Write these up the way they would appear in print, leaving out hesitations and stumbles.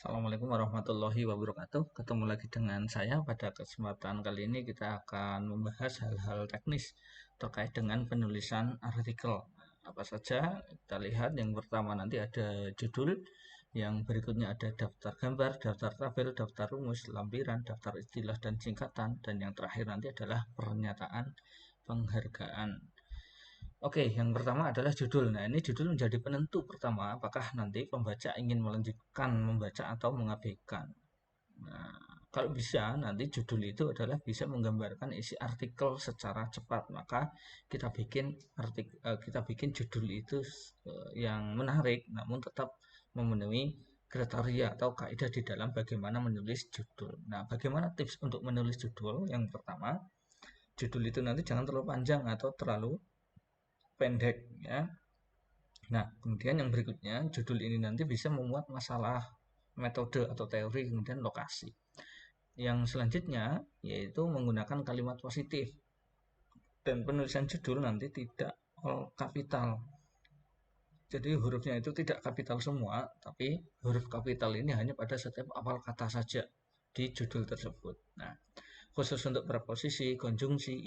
Assalamualaikum warahmatullahi wabarakatuh. Ketemu lagi dengan saya. Pada kesempatan kali ini kita akan membahas hal-hal teknis terkait dengan penulisan artikel. Apa saja? Kita lihat yang pertama nanti ada judul, yang berikutnya ada daftar gambar, daftar tabel, daftar rumus, lampiran, daftar istilah dan singkatan, dan yang terakhir nanti adalah pernyataan penghargaan. Oke, yang pertama adalah judul. Nah, ini judul menjadi penentu pertama apakah nanti pembaca ingin melanjutkan membaca atau mengabaikan. Nah, kalau bisa nanti judul itu adalah bisa menggambarkan isi artikel secara cepat, maka kita bikin judul itu yang menarik namun tetap memenuhi kriteria atau kaidah di dalam bagaimana menulis judul. Nah, bagaimana tips untuk menulis judul? Yang pertama, judul itu nanti jangan terlalu panjang atau terlalu pendek ya. Nah, kemudian yang berikutnya, judul ini nanti bisa memuat masalah metode atau teori, kemudian lokasi. Yang selanjutnya yaitu menggunakan kalimat positif. Dan penulisan judul nanti tidak all kapital. Jadi hurufnya itu tidak kapital semua, tapi huruf kapital ini hanya pada setiap awal kata saja di judul tersebut. Nah, khusus untuk preposisi, konjungsi,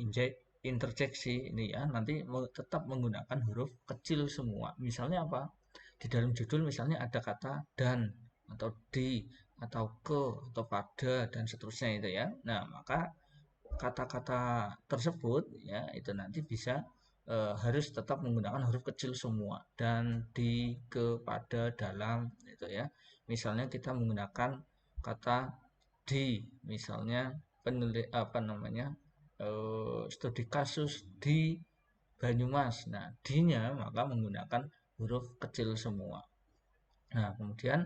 interjeksi ini ya nanti tetap menggunakan huruf kecil semua. Misalnya apa? Di dalam judul misalnya ada kata dan atau di atau ke atau pada dan seterusnya itu ya. Nah, maka kata-kata tersebut ya itu nanti bisa harus tetap menggunakan huruf kecil semua dan di kepada dalam itu ya. Misalnya kita menggunakan kata di, misalnya penulis apa namanya studi kasus di Banyumas. Nah, di-nya maka menggunakan huruf kecil semua. Nah, kemudian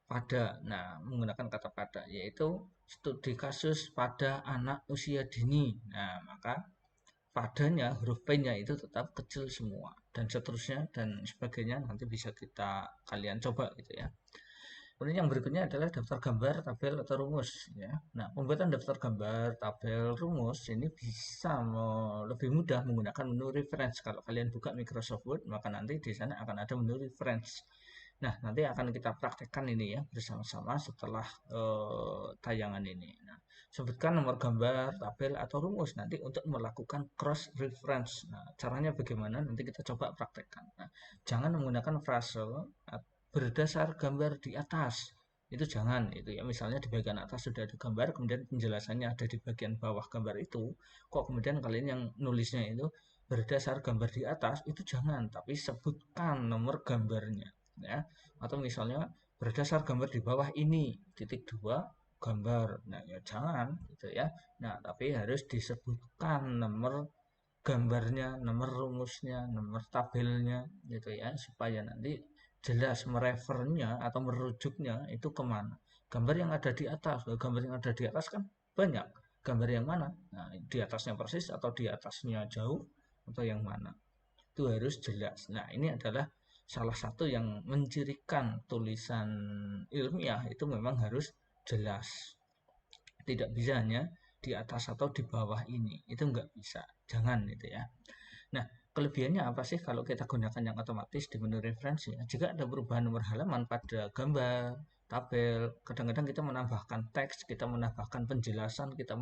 pada, nah menggunakan kata pada yaitu studi kasus pada anak usia dini. Nah, maka padanya huruf P-nya itu tetap kecil semua dan seterusnya dan sebagainya nanti bisa kalian coba gitu ya. Kemudian yang berikutnya adalah daftar gambar, tabel atau rumus ya. Nah, pembuatan daftar gambar, tabel, rumus ini bisa lebih mudah menggunakan menu reference. Kalau kalian buka Microsoft Word, maka nanti di sana akan ada menu reference. Nah, nanti akan kita praktekkan ini ya bersama-sama setelah tayangan ini. Nah, sebutkan nomor gambar, tabel atau rumus nanti untuk melakukan cross reference. Nah, caranya bagaimana? Nanti kita coba praktekkan. Nah, jangan menggunakan frase berdasar gambar di atas. Itu jangan itu ya. Misalnya di bagian atas sudah ada gambar, kemudian penjelasannya ada di bagian bawah gambar itu. Kok kemudian kalian yang nulisnya itu berdasar gambar di atas, itu jangan, tapi sebutkan nomor gambarnya ya. Atau misalnya berdasar gambar di bawah ini titik dua gambar. Nah, ya jangan gitu ya. Nah, tapi harus disebutkan nomor gambarnya, nomor rumusnya, nomor tabelnya gitu ya, supaya nanti jelas merefernya atau merujuknya itu kemana. Gambar yang ada di atas, gambar yang ada di atas kan banyak. Gambar yang mana? Nah, di atasnya persis atau di atasnya jauh atau yang mana? Itu harus jelas. Nah, ini adalah salah satu yang mencirikan tulisan ilmiah itu memang harus jelas. Tidak bisa hanya di atas atau di bawah ini. Itu nggak bisa. Jangan itu ya. Nah, kelebihannya apa sih kalau kita gunakan yang otomatis di menu referensi? Jika ada perubahan nomor halaman pada gambar, tabel, kadang-kadang kita menambahkan teks, kita menambahkan penjelasan, kita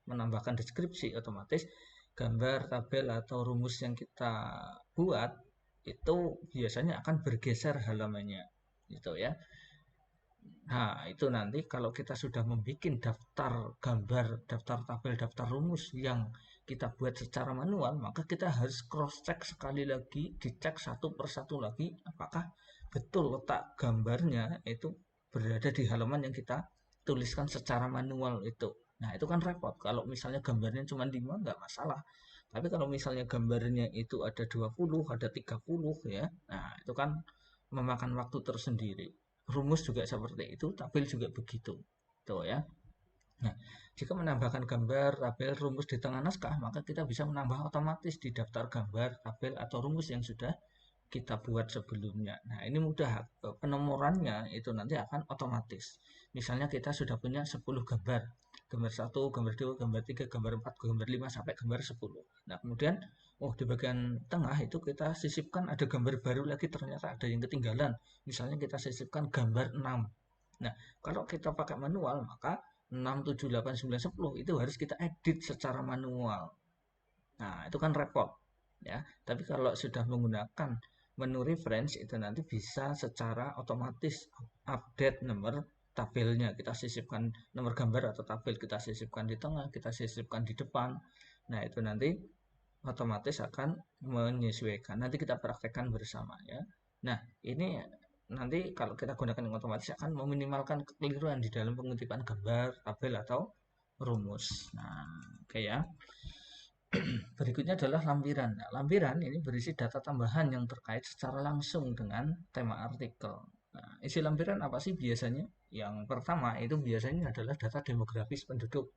menambahkan deskripsi otomatis, gambar, tabel, atau rumus yang kita buat itu biasanya akan bergeser halamannya. Gitu ya. Nah, itu nanti kalau kita sudah membuat daftar gambar, daftar tabel, daftar rumus yang kita buat secara manual, maka kita harus cross check sekali lagi, dicek satu persatu lagi apakah betul letak gambarnya itu berada di halaman yang kita tuliskan secara manual itu. Nah, itu kan repot. Kalau misalnya gambarnya cuma 5 nggak masalah. Tapi kalau misalnya gambarnya itu ada 20, ada 30 ya. Nah, itu kan memakan waktu tersendiri. Rumus juga seperti itu, tabel juga begitu. Tuh ya. Nah, jika menambahkan gambar, tabel, rumus di tengah naskah, maka kita bisa menambah otomatis di daftar gambar, tabel, atau rumus yang sudah kita buat sebelumnya. Nah, ini mudah. Penomorannya itu nanti akan otomatis. Misalnya kita sudah punya 10 gambar. Gambar 1, gambar 2, gambar 3, gambar 4, gambar 5, sampai gambar 10. Nah, kemudian, di bagian tengah itu kita sisipkan ada gambar baru lagi, ternyata ada yang ketinggalan. Misalnya kita sisipkan gambar 6. Nah, kalau kita pakai manual, maka 6, 7, 8, 9, 10 itu harus kita edit secara manual. Nah, itu kan repot ya. Tapi kalau sudah menggunakan menu reference itu nanti bisa secara otomatis update nomor tabelnya. Kita sisipkan nomor gambar atau tabel, kita sisipkan di tengah, kita sisipkan di depan. Nah, itu nanti otomatis akan menyesuaikan. Nanti kita praktekkan bersama ya. Nah, ini nanti kalau kita gunakan yang otomatis akan meminimalkan kekeliruan di dalam pengutipan gambar, tabel atau rumus. Nah, oke ya. Berikutnya adalah lampiran. Nah, lampiran ini berisi data tambahan yang terkait secara langsung dengan tema artikel. Nah, isi lampiran apa sih biasanya? Yang pertama itu biasanya adalah data demografis penduduk.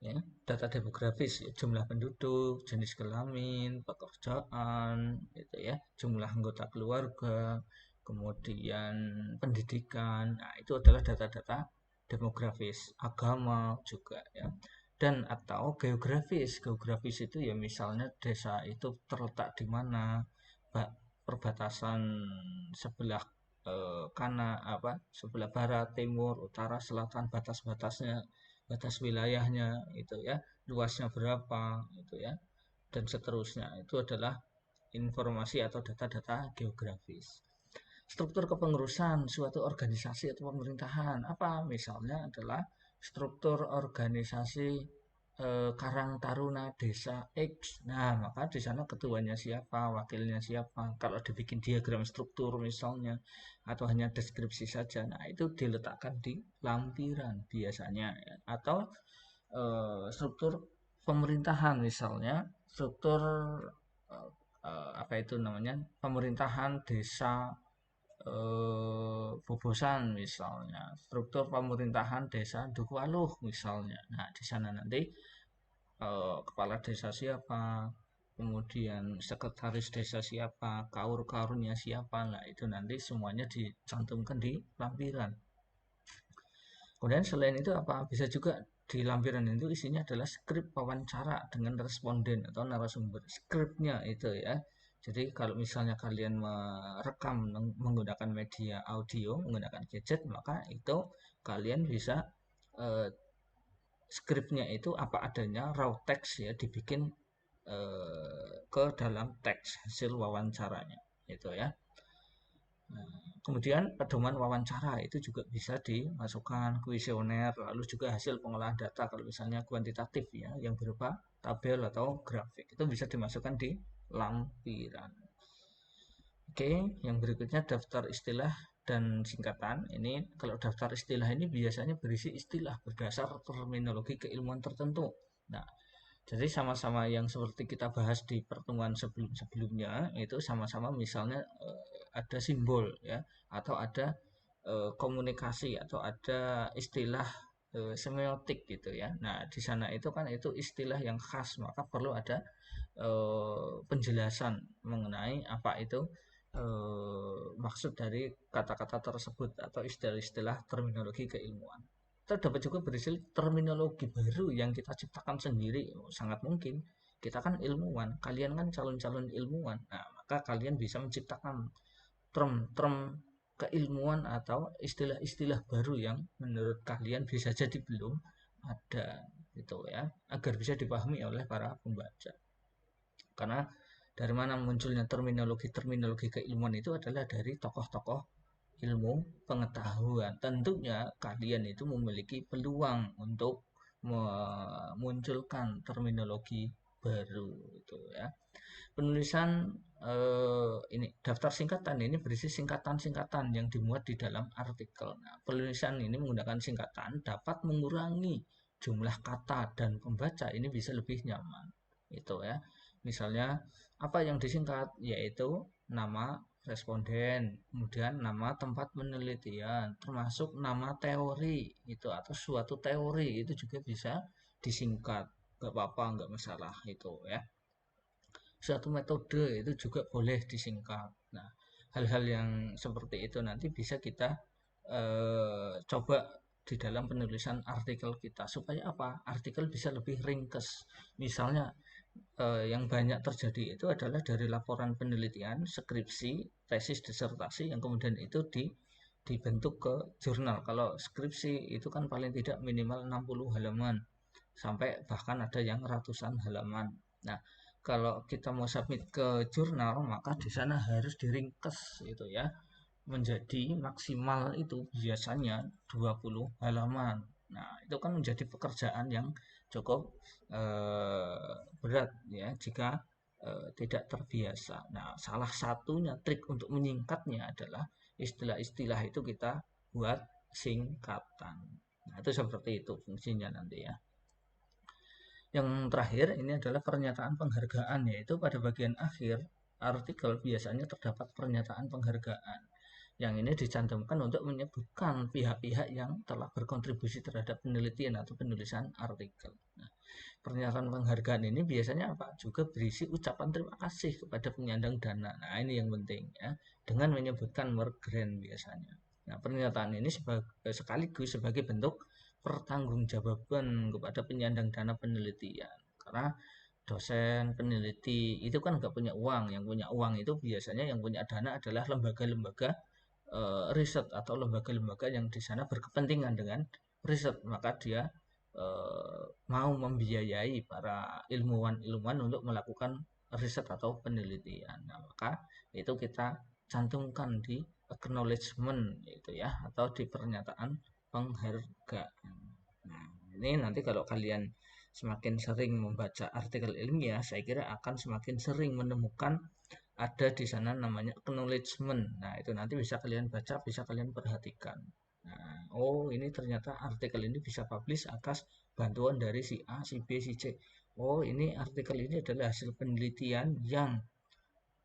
Ya, data demografis, ya, jumlah penduduk, jenis kelamin, pekerjaan, gitu ya, jumlah anggota keluarga, kemudian pendidikan. Nah, itu adalah data-data demografis, agama juga ya. Dan atau geografis. Geografis itu ya misalnya desa itu terletak di mana, perbatasan sebelah sebelah barat, timur, utara, selatan, batas-batasnya, batas wilayahnya itu ya, luasnya berapa itu ya, dan seterusnya. Itu adalah informasi atau data-data geografis. Struktur kepengurusan suatu organisasi atau pemerintahan apa? Misalnya adalah struktur organisasi Karang Taruna Desa X. Nah, maka di sana ketuanya siapa, wakilnya siapa. Kalau dibikin diagram struktur misalnya, atau hanya deskripsi saja, nah itu diletakkan di lampiran biasanya. Ya. Atau struktur pemerintahan misalnya, struktur apa itu namanya, pemerintahan desa Bobosan misalnya, struktur pemerintahan desa Dukualuh misalnya. Nah, di sana nanti kepala desa siapa, kemudian sekretaris desa siapa, kaur-kaurnya siapa. Nah, itu nanti semuanya dicantumkan di lampiran. Kemudian selain itu apa? Bisa juga di lampiran itu isinya adalah skrip wawancara dengan responden atau narasumber. Skripnya itu ya. Jadi kalau misalnya kalian merekam menggunakan media audio, menggunakan gadget, maka itu kalian bisa eh, skripnya itu apa adanya, raw text ya, dibikin ke dalam teks hasil wawancaranya itu ya. Nah, kemudian pedoman wawancara itu juga bisa dimasukkan kuesioner, lalu juga hasil pengolahan data kalau misalnya kuantitatif ya, yang berupa tabel atau grafik itu bisa dimasukkan di lampiran. Oke, yang berikutnya daftar istilah dan singkatan. Ini kalau daftar istilah ini biasanya berisi istilah berdasar terminologi keilmuan tertentu. Nah, jadi sama-sama yang seperti kita bahas di pertemuan sebelum-sebelumnya itu sama-sama misalnya ada simbol ya, atau ada komunikasi atau ada istilah semiotik gitu ya. Nah, di sana itu kan itu istilah yang khas, maka perlu ada penjelasan mengenai apa itu maksud dari kata-kata tersebut atau istilah-istilah terminologi keilmuan. Terdapat juga berisi terminologi baru yang kita ciptakan sendiri. Oh, sangat mungkin kita kan ilmuwan, kalian kan calon-calon ilmuwan. Nah, maka kalian bisa menciptakan term-term keilmuan atau istilah-istilah baru yang menurut kalian bisa jadi belum ada gitu ya, agar bisa dipahami oleh para pembaca. Karena dari mana munculnya terminologi-terminologi keilmuan itu adalah dari tokoh-tokoh ilmu pengetahuan. Tentunya kalian itu memiliki peluang untuk memunculkan terminologi baru itu ya. Penulisan ini daftar singkatan ini berisi singkatan-singkatan yang dimuat di dalam artikel. Nah, penulisan ini menggunakan singkatan dapat mengurangi jumlah kata dan pembaca ini bisa lebih nyaman. Itu ya. Misalnya apa yang disingkat yaitu nama responden, kemudian nama tempat penelitian, termasuk nama teori itu atau suatu teori itu juga bisa disingkat. Gak apa-apa, nggak masalah itu ya. Suatu metode itu juga boleh disingkat. Nah, hal-hal yang seperti itu nanti bisa kita coba di dalam penulisan artikel kita supaya apa? Artikel bisa lebih ringkes. Misalnya yang banyak terjadi itu adalah dari laporan penelitian, skripsi, tesis, disertasi yang kemudian itu dibentuk ke jurnal. Kalau skripsi itu kan paling tidak minimal 60 halaman sampai bahkan ada yang ratusan halaman. Nah, kalau kita mau submit ke jurnal maka di sana harus diringkes itu ya menjadi maksimal itu biasanya 20 halaman. Nah, itu kan menjadi pekerjaan yang cukup berat ya jika tidak terbiasa. Nah, salah satunya trik untuk menyingkatnya adalah istilah-istilah itu kita buat singkatan. Nah, itu seperti itu fungsinya nanti ya. Yang terakhir ini adalah pernyataan penghargaan, yaitu pada bagian akhir artikel biasanya terdapat pernyataan penghargaan. Yang ini dicantumkan untuk menyebutkan pihak-pihak yang telah berkontribusi terhadap penelitian atau penulisan artikel. Nah, pernyataan penghargaan ini biasanya apa? Juga berisi ucapan terima kasih kepada penyandang dana. Nah, ini yang penting ya, dengan menyebutkan work grant biasanya. Nah, pernyataan ini sekaligus sebagai bentuk pertanggungjawaban kepada penyandang dana penelitian. Karena dosen peneliti itu kan nggak punya uang, yang punya uang itu biasanya yang punya dana adalah lembaga-lembaga riset atau lembaga-lembaga yang di sana berkepentingan dengan riset, maka dia mau membiayai para ilmuwan-ilmuwan untuk melakukan riset atau penelitian. Nah, maka itu kita cantumkan di acknowledgement itu ya atau di pernyataan penghargaan. Nah, ini nanti kalau kalian semakin sering membaca artikel ilmiah, saya kira akan semakin sering menemukan ada di sana namanya acknowledgement. Nah, itu nanti bisa kalian baca, bisa kalian perhatikan. Nah, oh ini ternyata artikel ini bisa publish atas bantuan dari si A, si B, si C. Oh, ini artikel ini adalah hasil penelitian yang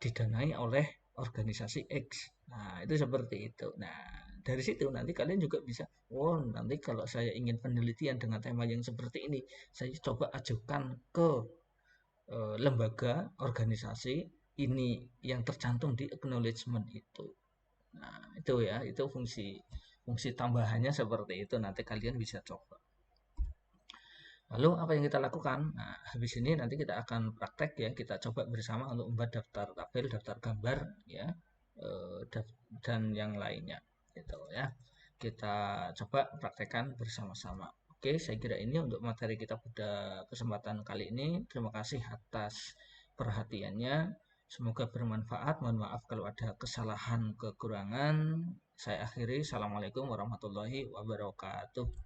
didanai oleh organisasi X. Nah, itu seperti itu. Nah, dari situ nanti kalian juga bisa, oh nanti kalau saya ingin penelitian dengan tema yang seperti ini, saya coba ajukan ke lembaga organisasi ini yang tercantum di acknowledgement itu. Nah, itu ya, itu fungsi fungsi tambahannya seperti itu. Nanti kalian bisa coba. Lalu apa yang kita lakukan? Nah, habis ini nanti kita akan praktek ya, kita coba bersama untuk membuat daftar tabel, daftar gambar ya, dan yang lainnya gitu ya. Kita coba praktekkan bersama-sama. Oke, saya kira ini untuk materi kita pada kesempatan kali ini. Terima kasih atas perhatiannya. Semoga bermanfaat. Mohon maaf kalau ada kesalahan kekurangan. Saya akhiri. Assalamualaikum warahmatullahi wabarakatuh.